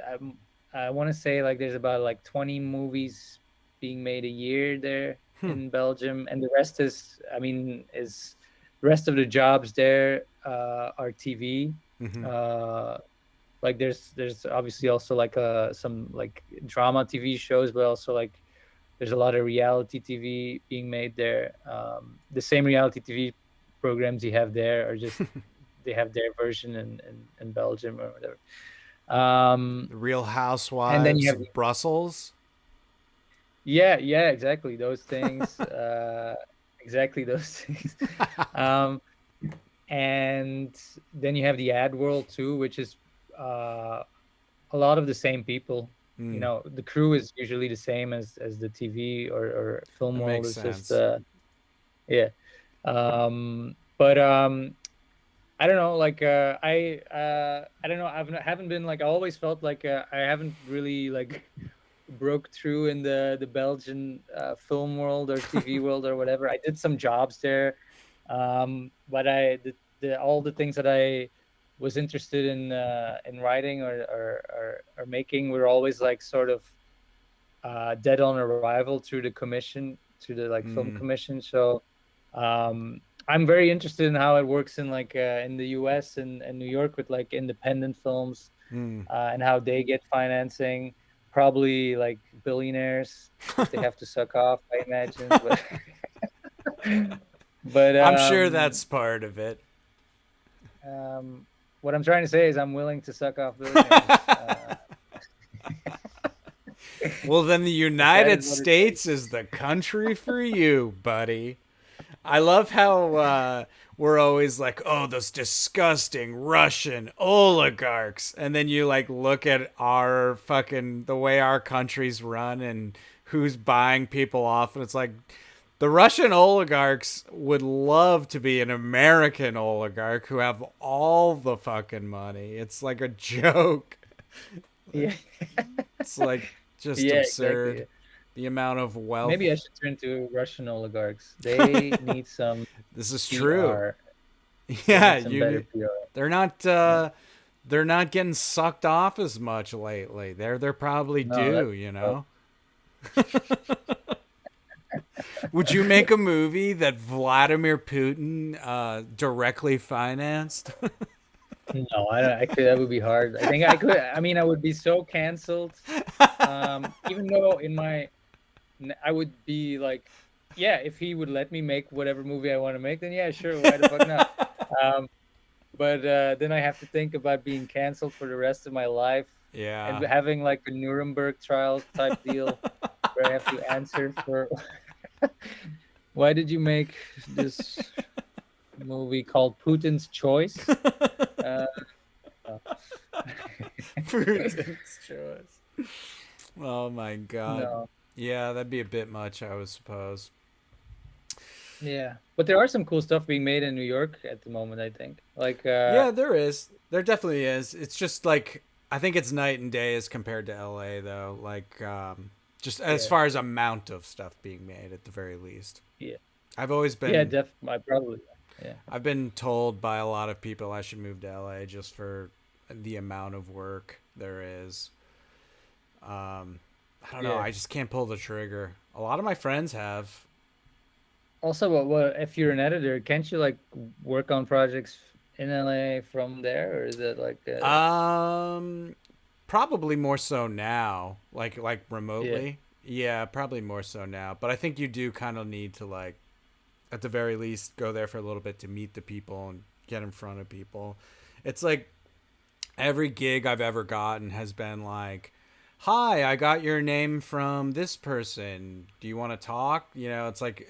I want to say like there's about like 20 movies being made a year there Hmm. in Belgium, and the rest is, I mean, is the rest of the jobs there are TV. Mm-hmm. Uh, like there's obviously also like some like drama TV shows, but also like there's a lot of reality TV being made there. The same reality TV programs you have there are just they have their version in Belgium or whatever. Um, The Real and then you Housewives have of Brussels. yeah, exactly those things. Exactly those things. Um, and then you have the ad world too, which is uh, a lot of the same people. You Mm, know, the crew is usually the same as the TV or film that world. makes It's just sense. yeah. But I don't know, like I don't know. Haven't been like I always felt like I haven't really like broke through in the Belgian film world or TV world or whatever. I did some jobs there, but the all the things that I was interested in writing or making were always like sort of dead on arrival through the commission, through the like film Mm, commission. So I'm very interested in how it works in the US and New York with like independent films mm. and how they get financing. Probably like billionaires that they have to suck off, I imagine. But but I'm sure that's part of it. um, what I'm trying to say is I'm willing to suck off billionaires. Well, then the If that is United what it takes. States is the country for you, buddy. I love how we're always like, oh, those disgusting Russian oligarchs. And then you like look at our fucking, the way our countries run and who's buying people off. And it's like, the Russian oligarchs would love to be an American oligarch who have all the fucking money. It's like a joke. Yeah, It's like just yeah, absurd. exactly. The amount of Maybe I wealth. should turn to Russian oligarchs. They need some This is true. PR. They Yeah, need some better you. PR. They're not. Yeah. They're not getting sucked off as much lately. They're probably No, due. that's You oh, know. Would you make a movie that Vladimir Putin directly financed? no. I don't. I could. That would be hard. I think I could. I mean, I would be so canceled. Even though I would be like, yeah, if he would let me make whatever movie I want to make, then yeah, sure, why the fuck not? Um, but then I have to think about being canceled for the rest of my life and Yeah. having like a Nuremberg trial type deal where I have to answer for why did you make this movie called Putin's Choice? Uh, no. Putin's choice. Oh my god. No. Yeah, that'd be a bit much, I would suppose. Yeah, but there are some cool stuff being made in New York at the moment, I think. Like, Yeah, there is. There definitely is. It's just like I think it's night and day as compared to LA though. Like just as yeah, far as amount of stuff being made at the very least. yeah, I've always yeah, been I probably, yeah, I've been told by a lot of people I should move to LA just for the amount of work there is. I don't know. yeah. I just can't pull the trigger. A lot of my friends have. Also, what if you're an editor? Can't you like work on projects in LA from there, or is it like, Um, Probably more so now, like yeah, remotely. Yeah, probably more so now. But I think you do kind of need to like, at the very least, go there for a little bit to meet the people and get in front of people. It's like every gig I've ever gotten has been like hi, I got your name from this person. Do you want to talk? It's like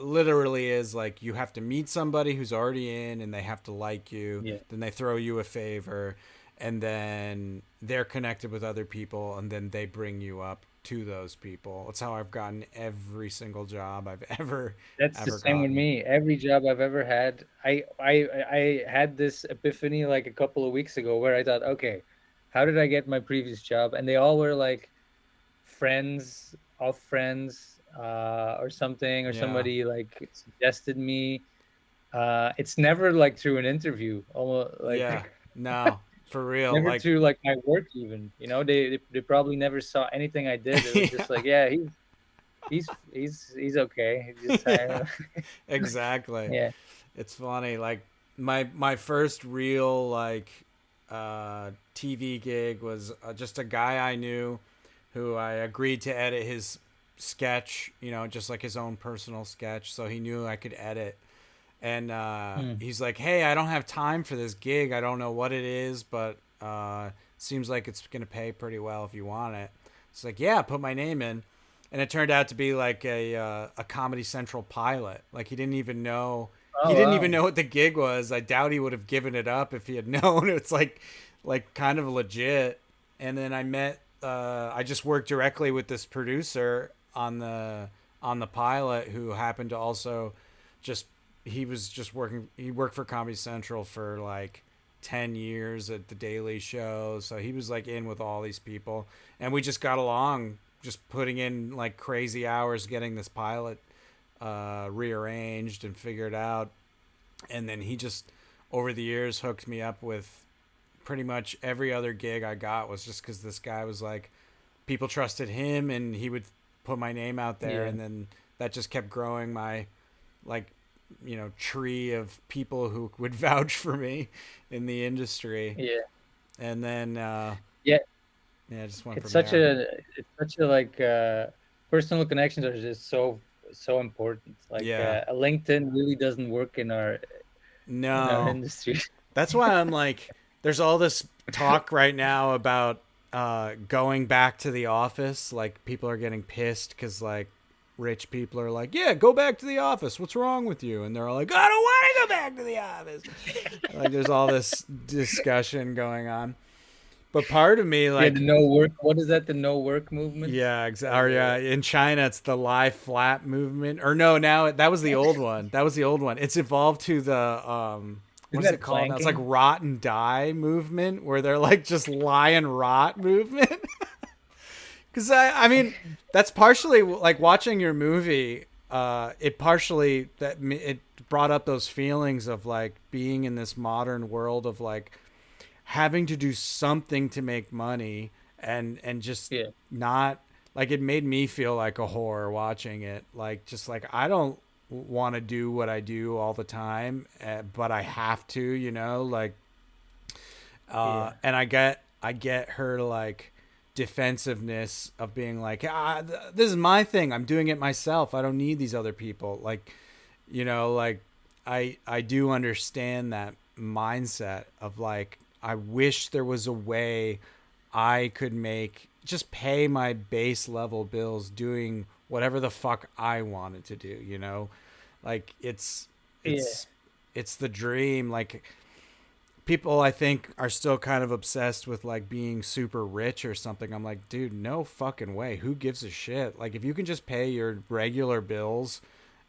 literally is like you have to meet somebody who's already in, and they have to like you. Yeah, Then they throw you a favor, and then they're connected with other people, and then they bring you up to those people. That's how I've gotten every single job I've that's the ever same with gotten. me. Every job I've ever had, I had this epiphany like a couple of weeks ago where I thought, okay, how did I get my previous job? And they all were like friends of friends, or something, or Yeah. somebody like suggested me. It's never like through an interview, almost Yeah. like No, for real. never Like, through like my work even. They probably never saw anything I did. It was just yeah, like, yeah, he's okay. He just exactly. yeah. It's funny. Like my first real like TV gig was just a guy I knew who I agreed to edit his sketch. Just like his own personal sketch, so he knew I could edit. And Mm. he's like, "Hey, I don't have time for this gig. I don't know what it is, but seems like it's gonna pay pretty well if you want it." It's like, "Yeah, put my name in." And it turned out to be like a Comedy Central pilot. Like he Oh didn't even wow. know what the gig was. I doubt he would have given it up if he had known. It's like kind of legit. And then I just worked directly with this producer on the pilot, who happened to also just he was just working. He worked for Comedy Central for like 10 years at the Daily Show, so he was like in with all these people, and we just got along, just putting in like crazy hours getting this pilot rearranged and figured out. And then he just over the years hooked me up with pretty much every other gig I got, was just because this guy was like, people trusted him, and he would put my name out there, Yeah. and then that just kept growing my like tree of people who would vouch for me in the industry. Yeah. And then Yeah. yeah, it just went It's from such there. a it's such a like personal connections are just so important. Like Yeah. a LinkedIn really doesn't work in our No, industry. that's why I'm like, there's all this talk right now about going back to the office. Like, people are getting pissed because like rich people are like, yeah, go back to the office, what's wrong with you? And they're all like, I don't want to go back to the office. Like, there's all this discussion going on. But part of me, Yeah, the like, no work. What is that? The no work movement? yeah, exactly. Or Or yeah, the in China, it's the lie flat movement. Or no, now that was the old one. That was the old one. It's evolved to the what isn't is it that called now? It's like planking? rot and die movement, where they're like just lie and rot movement. Because I mean, that's partially like watching your movie. It partially it brought up those feelings of like being in this modern world of like having to do something to make money, and just Yeah, not like, it made me feel like a whore watching it, like just like I don't want to do what I do all the time, but I have to, like yeah, and I get her like defensiveness of being like, this is my thing, I'm doing it myself, I don't need these other people, like, like I do understand that mindset of like, I wish there was a way I could make just pay my base level bills doing whatever the fuck I wanted to do, like yeah, it's it's the dream. Like, people I think are still kind of obsessed with like being super rich or something. I'm like, dude, no fucking way. Who gives a shit? Like, if you can just pay your regular bills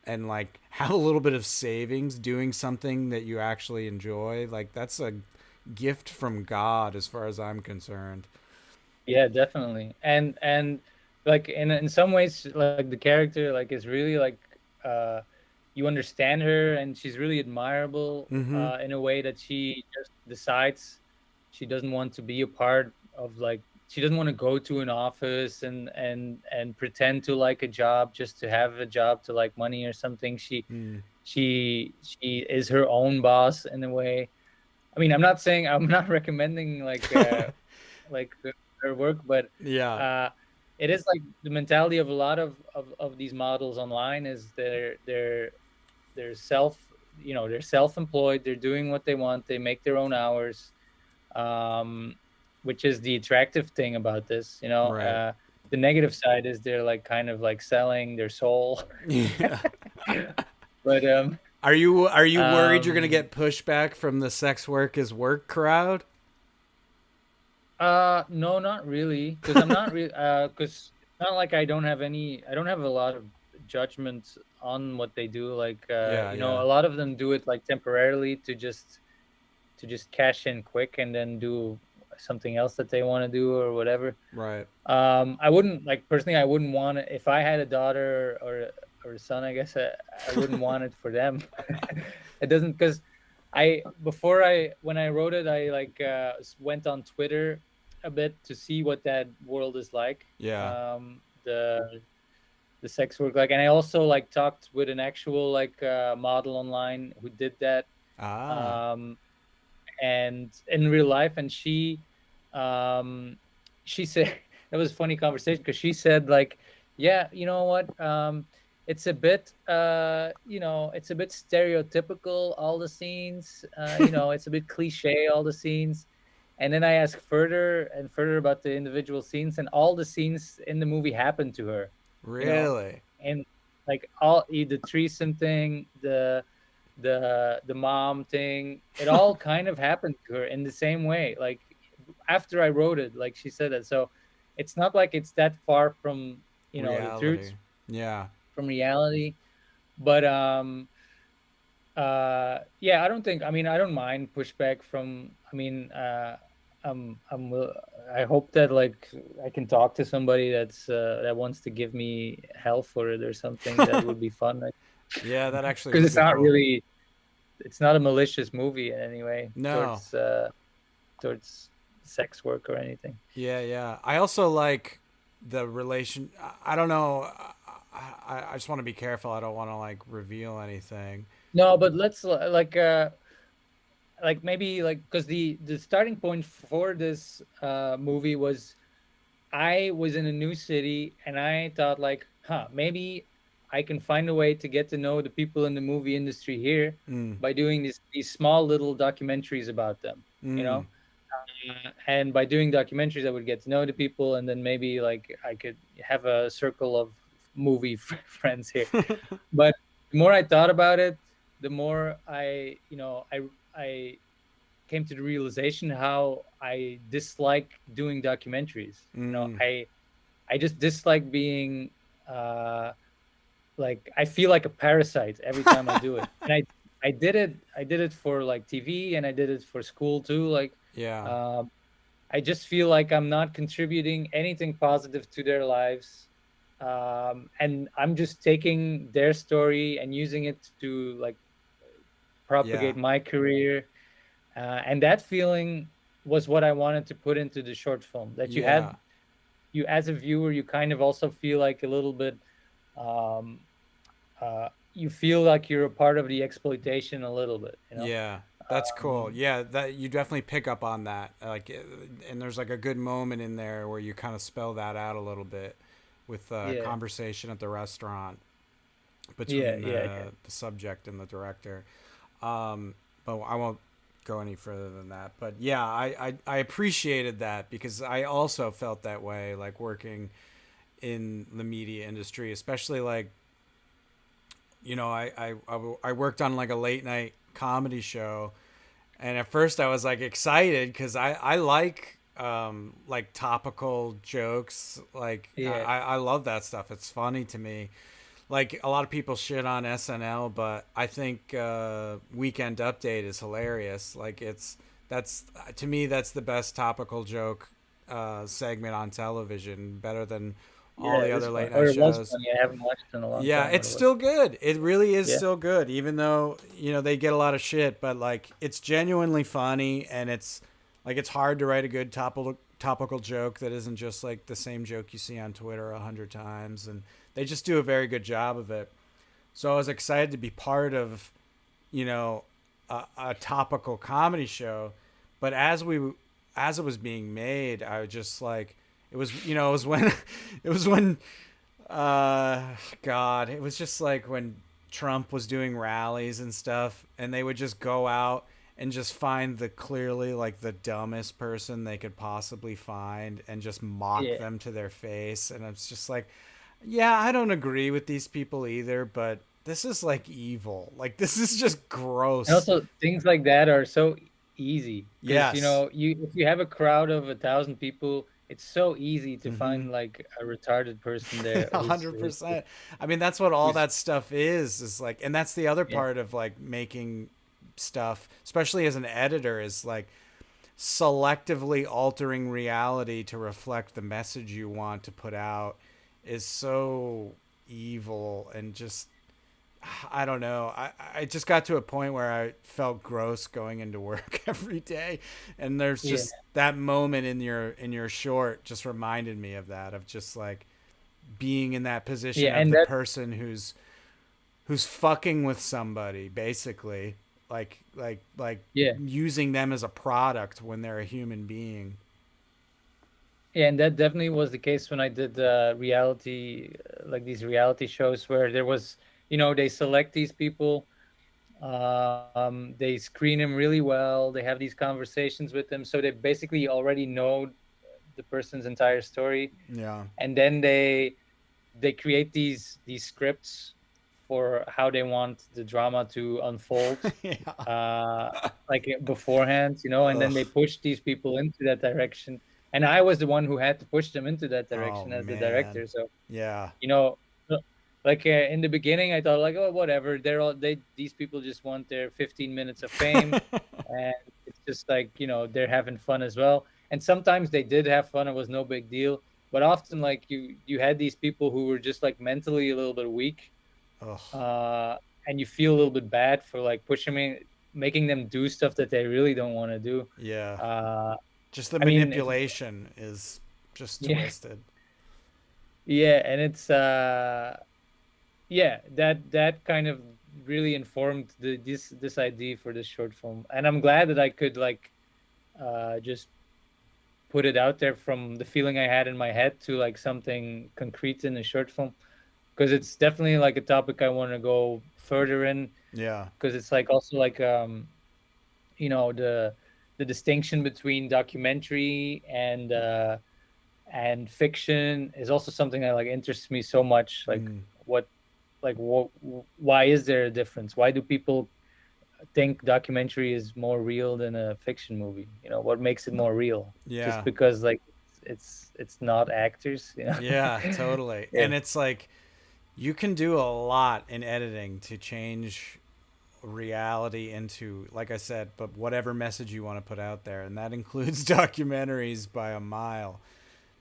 and like have a little bit of savings doing something that you actually enjoy, like that's a gift from God as far as I'm concerned. yeah, definitely. And like in some ways, like the character like is really like uh you understand her, and she's really admirable Mm-hmm. in a way that she just decides she doesn't want to be a part of like she doesn't want to go to an office and pretend to like a job just to have a job to like money or something. Mm. She is her own boss in a way. I mean, I'm not saying I'm not recommending like their work, but Yeah. uh, it is like the mentality of a lot of these models online is they're they're self-employed, they're doing what they want, they make their own hours. Um, which is the attractive thing about this. Right. The negative side is they're like kind of like selling their soul. Yeah. But Are you worried you're gonna um, get pushback from the sex work is work crowd? no, not really, because I'm not really, because not like I don't have a lot of judgment on what they do. Like, Yeah, yeah. a lot of them do it like temporarily to just cash in quick and then do something else that they want to do or whatever. Right. I wouldn't like personally. I wouldn't want it if I had a daughter or a son. I guess I wouldn't want it for them. It doesn't because I before I when I wrote it, I like went on Twitter a bit to see what that world is like. Yeah. The sex work like, and I also like talked with an actual like model online who did that. Ah. Um, and in real life, and um she said that was a funny conversation because she said like, yeah, you know what, it's a bit it's a bit stereotypical, all the scenes, it's a bit cliche, all the scenes. And then I asked further and further about the individual scenes, and all the scenes in the movie happened to her, you know Really? and like all the threesome thing, the mom thing, it all kind of happened to her in the same way. Like after I wrote it, like she said that. So it's not like it's that far from the truth, Reality. Yeah. from reality. But yeah, I don't think, I mean, I don't mind pushback from, I mean, I hope that like I can talk to somebody that wants to give me hell for it or something. That would be fun. Yeah, that actually Because would it's be not cool. really, it's not a malicious movie in any way No. towards sex work or anything. Yeah, yeah. I also like the relation. I don't know. I just want to be careful. I don't want to like reveal anything. No, but let's like maybe like, because the starting point for this movie was, I was in a new city and I thought like, maybe I can find a way to get to know the people in the movie industry here Mm. by doing these small little documentaries about them, you Mm. know? And by doing documentaries, I would get to know the people, and then maybe like I could have a circle of movie friends here. But the more I thought about it, the more I came to the realization how I dislike doing documentaries. Mm. I just dislike being like, I feel like a parasite every time I do it. And I did it for like TV, and I did it for school too. Like, Yeah. um, I just feel like I'm not contributing anything positive to their lives. And I'm just taking their story and using it to like Yeah. propagate my career. And that feeling was what I wanted to put into the short film. That Yeah. you as a viewer, you kind of also feel like a little bit, um, you feel like you're a part of the exploitation a little bit. Yeah. That's cool. Yeah, that you definitely pick up on that. Like, and there's like a good moment in there where you kind of spell that out a little bit with a Yeah, conversation at the restaurant yeah, between yeah, yeah. the subject and the director. But I won't go any further than that. But yeah, I appreciated that because I also felt that way, like working in the media industry, especially like, I worked on like a late night comedy show. And at first I was like excited because I like topical jokes. Like Yeah. I love that stuff. It's funny to me. Like a lot of people shit on SNL, but I think Weekend Update is hilarious. Like that's to me that's the best topical joke segment on television, better than all Yeah, the it is other fun. late Or night it was shows. funny. I haven't watched it in a long Yeah, time, but it's it was. still good. It really is Yeah. still good, even though they get a lot of shit. But like, it's genuinely funny, and it's like it's hard to write a good topical joke that isn't just like the same joke you see on Twitter 100 times, and they just do a very good job of it. So I was excited to be part of, you know, a topical comedy show. But as it was being made, I was just like, it was when, it was when, God, it was just like when Trump was doing rallies and stuff, and they would just go out and just find the clearly like the dumbest person they could possibly find and just mock Yeah. them to their face. And it's just like, yeah, I don't agree with these people either, but this is like evil. Like this is just And gross. also things like that are so easy because Yes. you if you have a crowd of 1,000 people, it's so easy to Mm-hmm. find like a retarded person there A who's hundred percent. I mean, that's what all who's that stuff is like, and that's the other yeah, part of like making stuff, especially as an editor, is like selectively altering reality to reflect the message you want to put out is so evil and just I don't know. I just got to a point where I felt gross going into work every day, and there's yeah, just that moment in your short just reminded me of that, of just like being in that yeah, position of and the that person who's fucking with somebody, basically, like yeah, using them as a product when they're a human being. yeah, and that definitely was the case when I did reality, like these reality shows where there was, they select these people, they screen them really well, they have these conversations with them, so they basically already know the person's entire story, Yeah. and then they create these scripts for how they want the drama to unfold, Yeah. uh like beforehand, and then Ugh. they push these people into that direction, and I was the one who had to push them into that Oh direction as the man. director. So Yeah. you know like in the beginning I thought like, oh, whatever, these people just want their 15 minutes of fame, and it's just like, they're having fun as well, and sometimes they did have fun, it was no big deal, but often like you had these people who were just like mentally a little bit weak, Ugh. uh and you feel a little bit bad for like pushing me, making them do stuff that they really don't want to do. Yeah. uh Just the I mean, if manipulation is just yeah, twisted. yeah, and it's yeah, that kind of really informed this idea for this short film, and I'm glad that I could like just put it out there from the feeling I had in my head to like something concrete in a short film, because it's definitely like a topic I want to go further in, Yeah. because it's like also like the distinction between documentary and fiction is also something that like interests me so much, like Mm. what why is there a difference, why do people think documentary is more real than a fiction movie, what makes it more real, just Yeah. because like it's not actors. Yeah, totally. Yeah, And it's like you can do a lot in editing to change reality into, like I said, but whatever message you want to put out there, and that includes documentaries by a mile.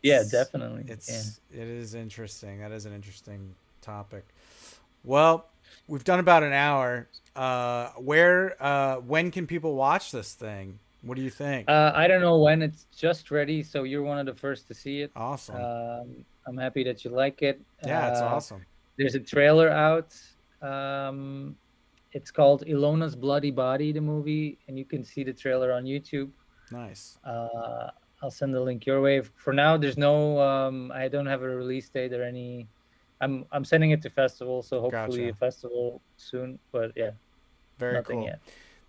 yeah, definitely, yeah. It is interesting. That is an interesting topic. Well, we've done about an hour. When can people watch this thing? What do you think? I don't know when it's just ready, so you're one of the first to see it. Awesome. I'm happy that you like it. Yeah, it's awesome. There's a trailer out. Um, it's called Ilona's Bloody Body, the movie, and you can see the trailer on YouTube. Nice. Uh, I'll send the link your way. For now, there's no. I don't have a release date or any. I'm sending it to festival, so hopefully a Gotcha. festival soon. But yeah, Very nothing cool. yet.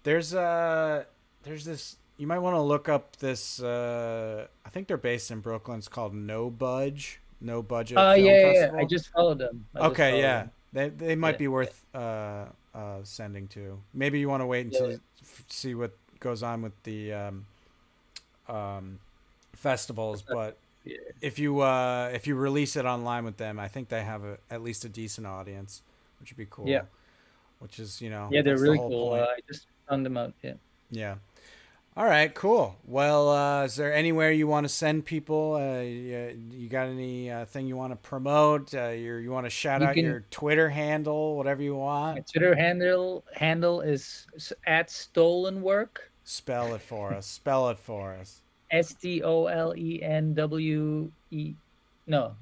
There's there's this, you might want to look up this I think they're based in Brooklyn. It's called No Budget Yeah, Film yeah, yeah. I Festival. just followed them. I just Okay, followed yeah. them. They might Yeah, be yeah, worth sending to. Maybe you want to wait yeah, until see what goes on with the um festivals, but yeah. if you release it online with them, I think they have at least a decent audience, which would be Yeah, cool. Which is, yeah, they're that's the really whole cool. point. I just found them out. Yeah. Yeah. All right, cool. Well, is there anywhere you want to send people? You got any thing you want to promote? You want to shout You out can your Twitter handle, whatever you My want? Twitter handle is at Stollenwerk. Spell it for us. Spell it for us. Stolenwe. No.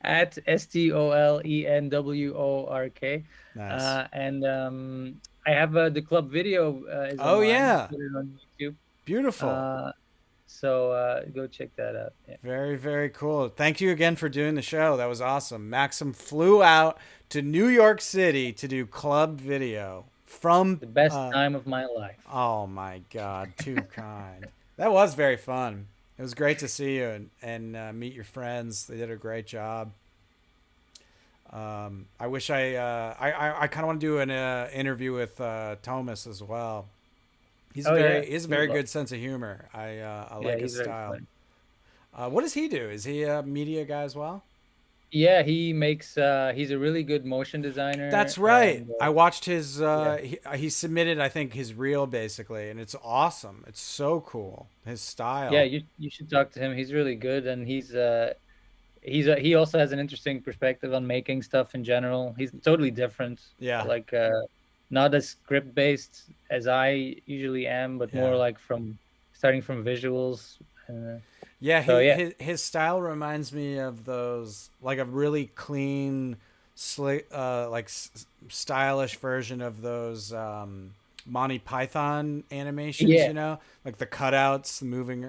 At Stolenwork. Nice. And I have the club video is Oh online. I yeah, put it on YouTube. beautiful. Uh, so go check that out. Yeah. Very, very cool. Thank you again for doing the show. That was awesome. Maxim flew out to New York City to do club video. from The best time of my life. oh my God, too kind. That was very fun. It was great to see you and meet your friends. They did a great job. I wish I kind of want to do an interview with Thomas as well. Oh yeah, He has a he would very love. good sense of humor. I Yeah, like his he's very style. funny. What does he do? Is he a media guy as well? Yeah, he makes. He's a really good motion That's designer, right. and I watched his. yeah, He submitted, I think, his reel basically, and it's awesome. It's so cool. His yeah. style. You should talk to him. He's really good, and he also has an interesting perspective on making stuff in general. He's totally different, Yeah, like not as script based as I usually am, but more yeah, like from starting from visuals. Uh, yeah. so yeah, His style reminds me of those, like a really clean, slick, stylish version of those Monty Python animations. yeah, You know, like the cutouts, moving,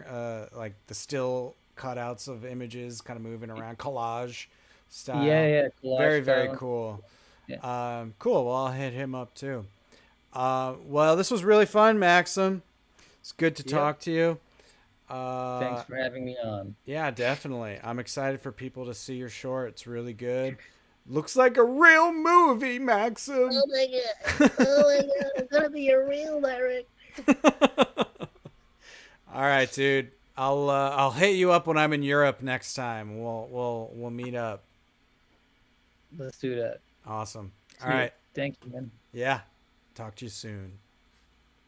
like the still cutouts of images, kind of moving around, collage yeah, style. yeah. Collage Very, very style. cool. Yeah, Cool. Well, I'll hit him up too. Well, this was really fun, Maxim. It's good to yep. talk to you. Thanks Uh, for having me on. yeah, definitely. I'm excited for people to see your short. It's really good. Looks like a real movie, Maxim. Oh my god! Oh my god! I'm gonna be a real director. All right, dude. I'll hit you up when I'm in Europe next time. We'll meet up. Let's do that. Awesome. All Sweet. right. Thank you, man. Yeah. Talk to you soon.